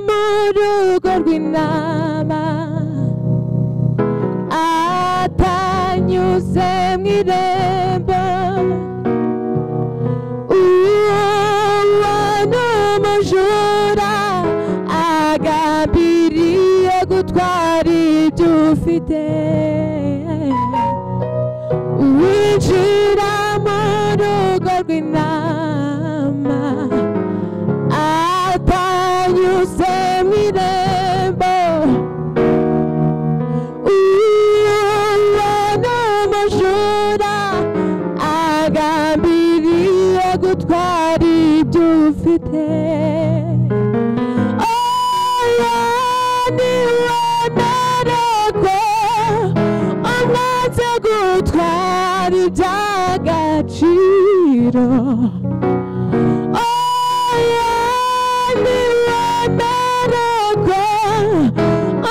mu rugo rw'intama atanyuze mu irembo uwo ni umujura agambiriye gutwara ibyo ufite winjira mu rugo rw'intama atanyuze mu irembo uwo ni umujura agambiriye gutwara ibyo ufite oya niwemereko umwanze gutwara iby'agaciro oya niwemereko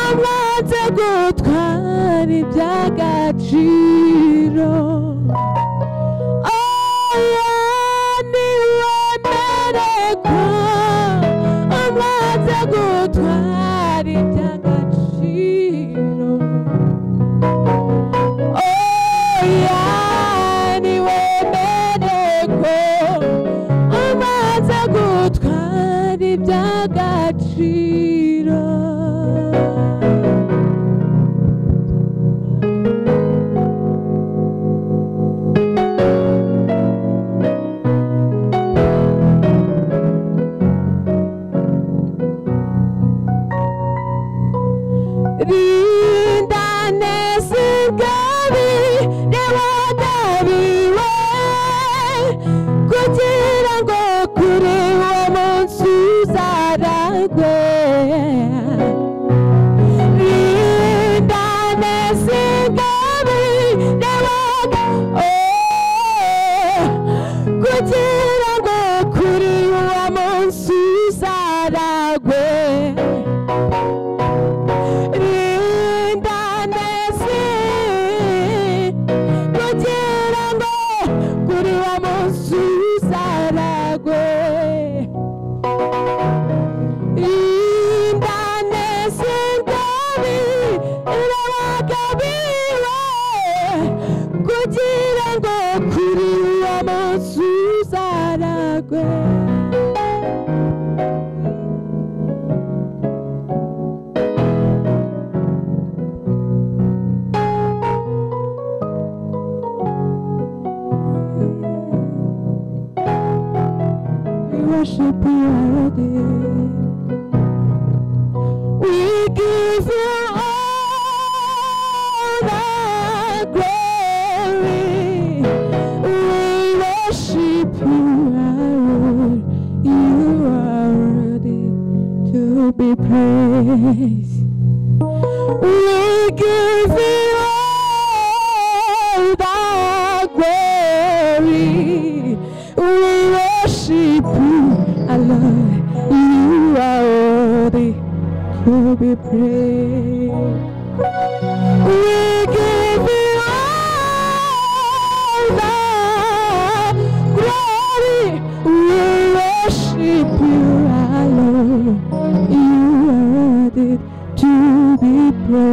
umwanze gutwara iby'agaciro oya niwemereko umwanze gutwara iby'agaciro oya niwemereko umwanze gutwara iby'agaciro rindane singabi rewadabiwe kugira ngo kuri uwo munsi uzaragwe rindane singabi kugira ngo kuri uwo munsi uzaragwe kugira ngo kuri uwo munsi uzaragwe we worship you already we give you all the glory we worship you Lord you are worthy to be praised we give you all the glory we worship you Lord you are worthy to be praised we give you all the glory we worship you alone you are worthy to be praised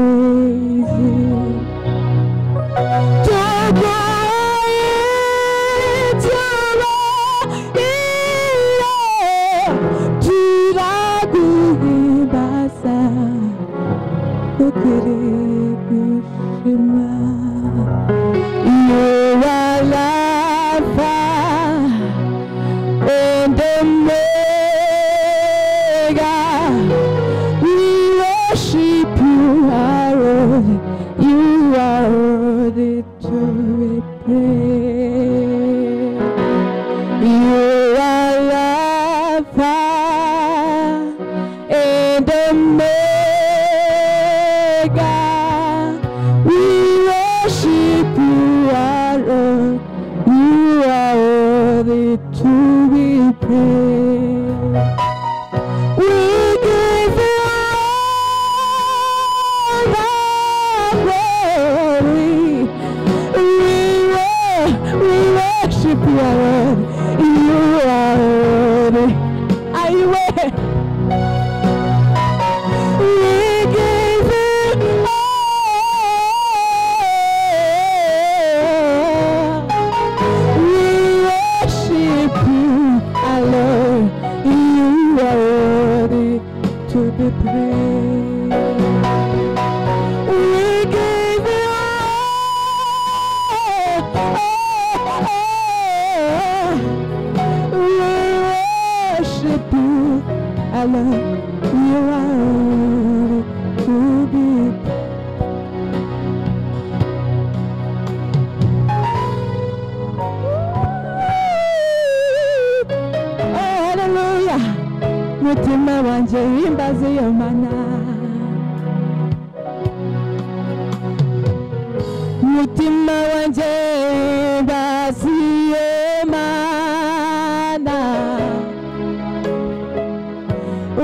I love you are to be. Hallelujah. Mutima wanje imbazi yomana. Mutima wanje imbazi yomana.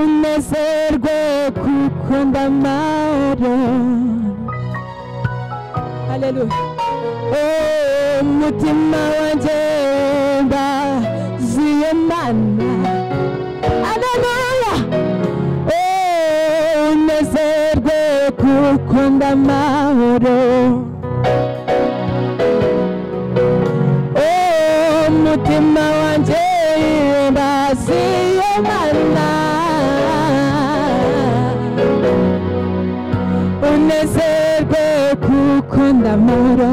Unezerwe kuko ndamahoro. Hallelujah. Oh, mutima wanje imbazi yomana. Hallelujah. Oh, unezerwe kuko ndamahoro. Oh, mutima wanje imbazi yomana. Unezerwe kuko ndamahoro.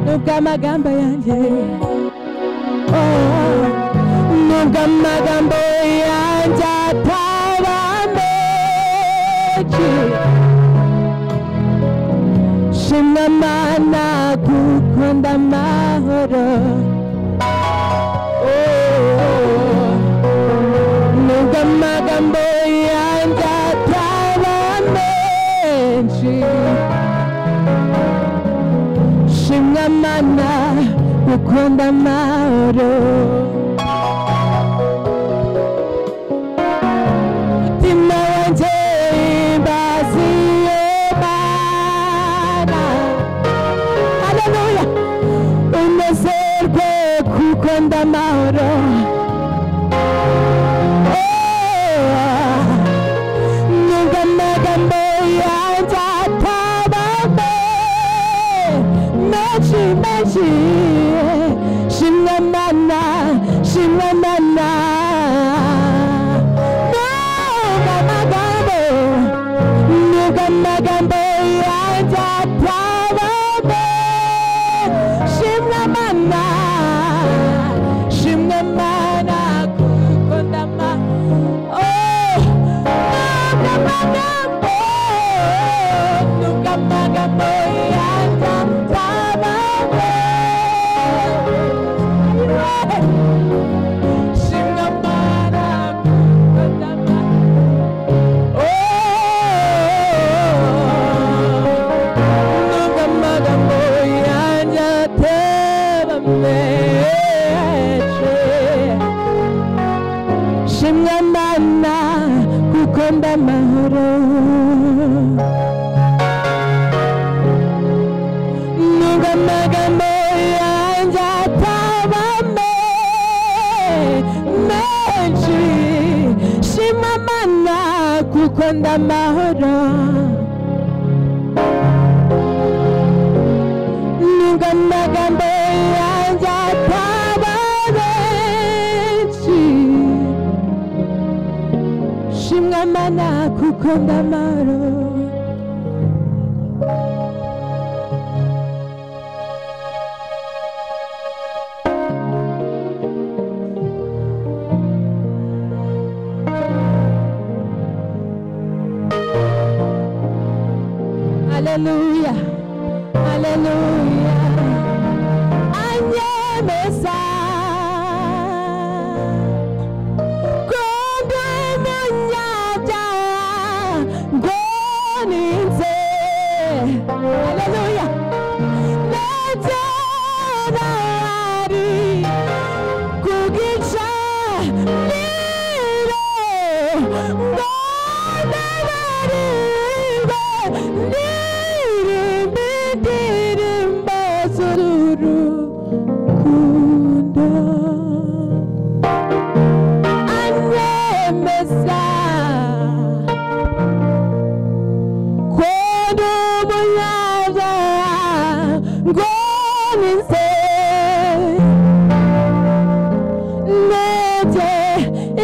Nubwo amagambo yanjye, oh, nubwo amagambo yanjye ataba menshi, shimwa Mana kuko ndamahoro. Oh, nubwo amagambo yanjye ataba menshi, shimwa Mana kuko ndamahoro. Mutima wanje imbazi yomana. Hallelujah. Unezerwe kuko ndamahoro. Nubwo amagambo yanjye ataba menshi, shimwa Mana, shimwa Mana. Nubwo amagambo yanjye ataba menshi, shimwa Mana, shimwa Mana kuko ndamahoro. Nubwo amagambo yanjye ataba menshi, shimwa Mana kuko ndamahoro. Nubwo amagambo yanjye ataba menshi, shimwa Mana kuko ndamahoro. Nubwo amagambo yanjye ataba menshi, shimwa Mana kuko ndamahoro. Nubwo amagambo yanjye ataba menshi, shimwa Mana kuko ndamahoro. Hallelujah. Hallelujah. Anyemeza kuko umunyabyaha ngoninze. Hallelujah. Ndetse ntawari kugicaniro ngo ndabarirwe ndirimbe indirimbo z'urukundo. Anyemeza ko ndi umunyabyaha ngoninze. Ndetse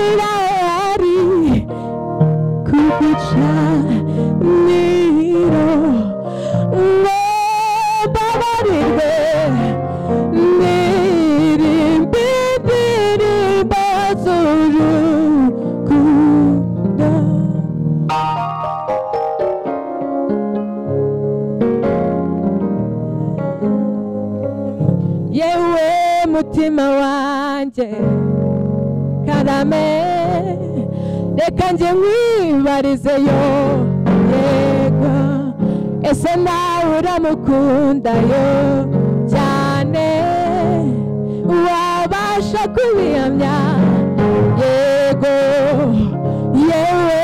irahari kugicaniro ngo mbabarirwe ndirimbe indirimbo z'urukundo. mutima wanjye karame reka njye nkwibarizeyo yego ese nawe uramukundayo cyane wabasha kubihamya yego yewe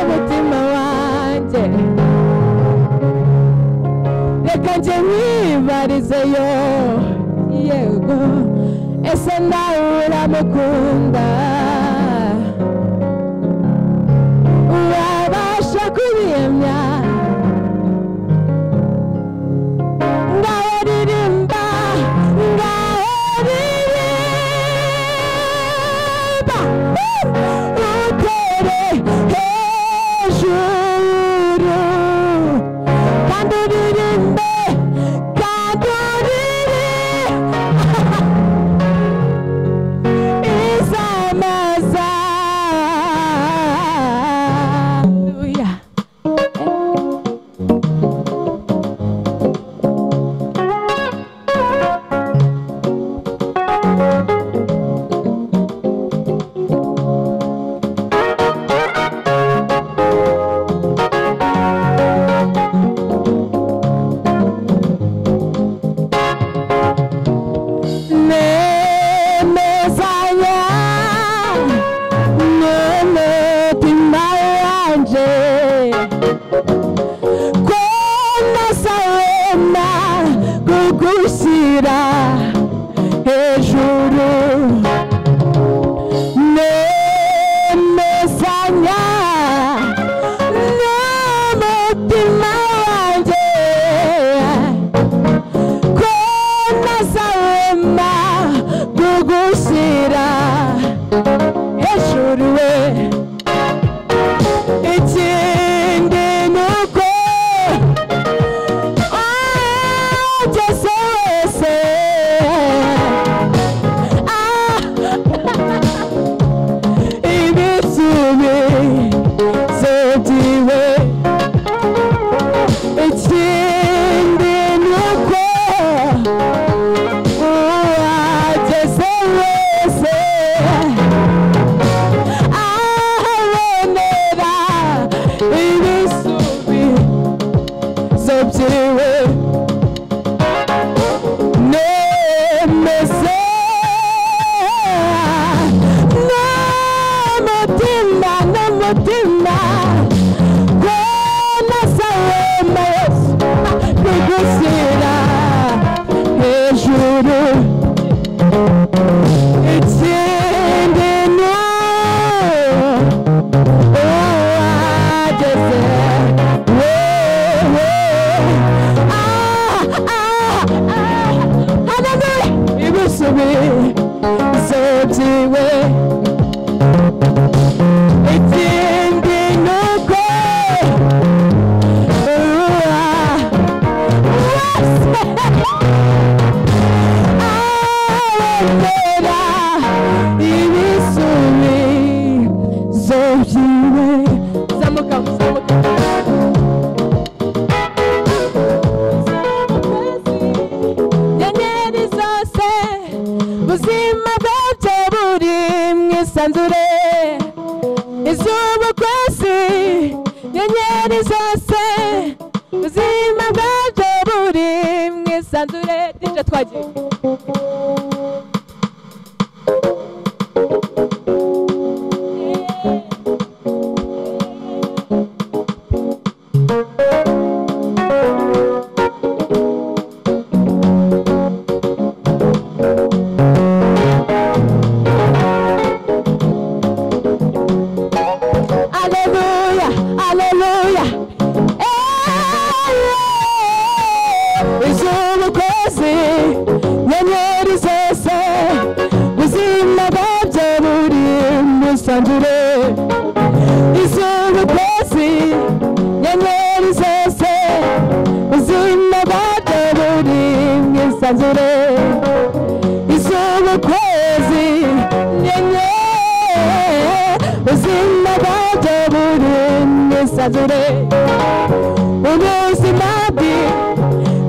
mutima wanjye reka njye nkwibarizeyo yego ese nawe uramukunda wabasha kubihamya ngaho ririmba utere hejuru kandi uririmbe kandi uririmbe izamaza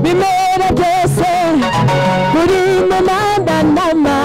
bimera byose buri mu manda nama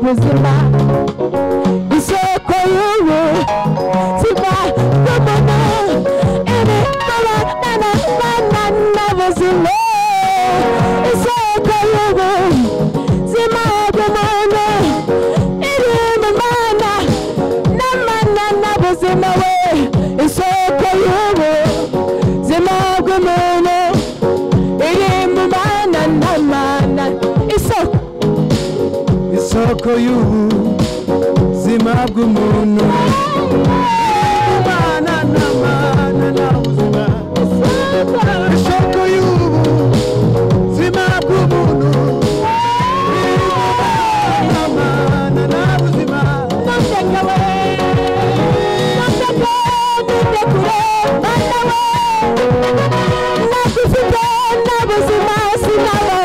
y'ubuzima isoko y'ubu ziba kumuna iri kumana n'ubuzima isoko y'ubu zima kumuna iri mu mana n'ubuzima we isoko y'ubu zima kumuna iri mu mana isoko y'ubu zima bw'umuntu mana n'ubuzima isoko y'ubu zima bw'umuntu mana n'ubuzima ndeka we ndekure mana we nakufite n'ubuzima sinawe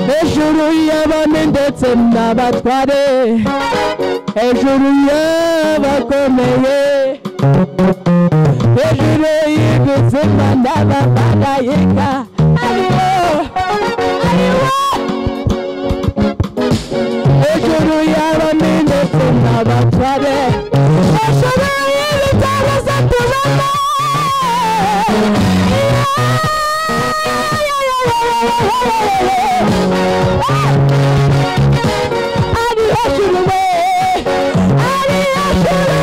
hejuru y'abami ndetse n'abatware hejuru y'abakomeye hejuru y'ubuzima n'abamarayika ariwo hejuru y'abami ndetse n'abatware hejuru y'ibitaro zatubamo ari hejuru we ari hejuru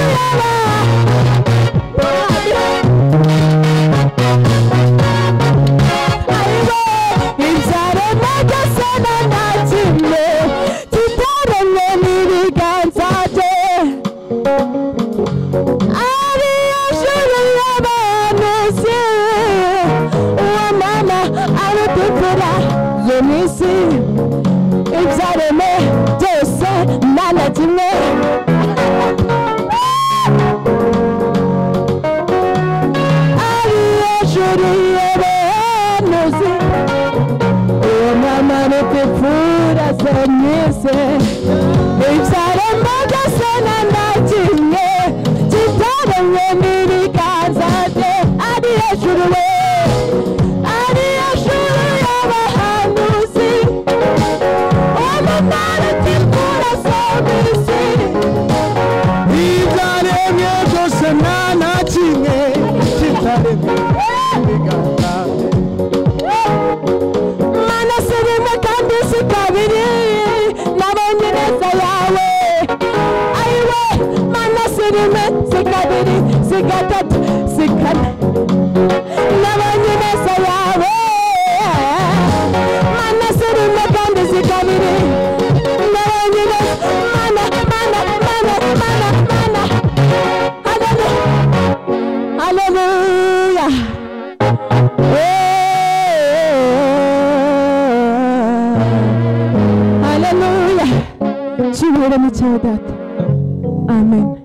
inzarema gasana na kimwe kitaremwe n'ibiganza bye ari hejuru y'abantu si uwo mama arutukura yo mwisi ibyaremwe byose nta na kimwe ari hejuru y'abantu uwo mama arutukura zo mwisi ibyaremwe byose nta na kimwe kitaremwe n'ibiganza bye ari hejuru we ari hejuru y'abahanuzi umumaro utikura zo mwisi ibyaremwe byose nta na kimwe kitaremwe n'ibiganza bye mana si rimwe kandi si kabiri nabonye neza yawe ayiwe mana si rimwe si kabiri si gatatu si kane nabonye neza yawe mana si rimwe kandi si kabiri nabonye neza mana haleluya haleluya cyubahiro ni cyawe data amen.